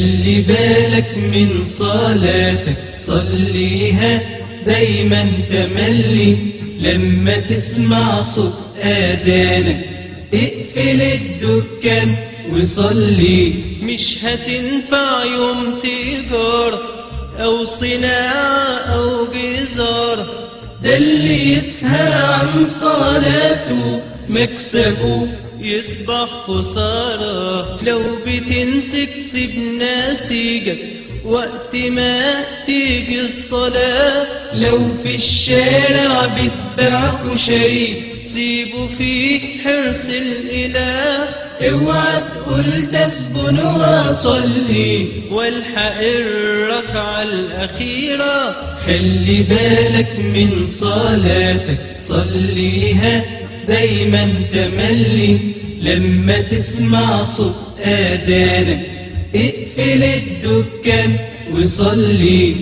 خلي بالك من صلاتك، صليها دايما تملي. لما تسمع صوت آذانك اقفل الدكان وصلي. مش هتنفع يوم تجارة أو صناعة أو جزارة، ده اللي يسهى عن صلاته مكسبه يصبح خسارة. لو بتنسك سيب ناسيجك وقت ما تيجي الصلاة. لو في الشارع بتباع كشري سيبه فيه حرص الإله. اوعى تقول ده زبون وصلي والحق الركعة الأخيرة. خلي بالك من صلاتك، صليها دايما تملي. لما تسمع صوت آذانك اقفل الدكان وصلي.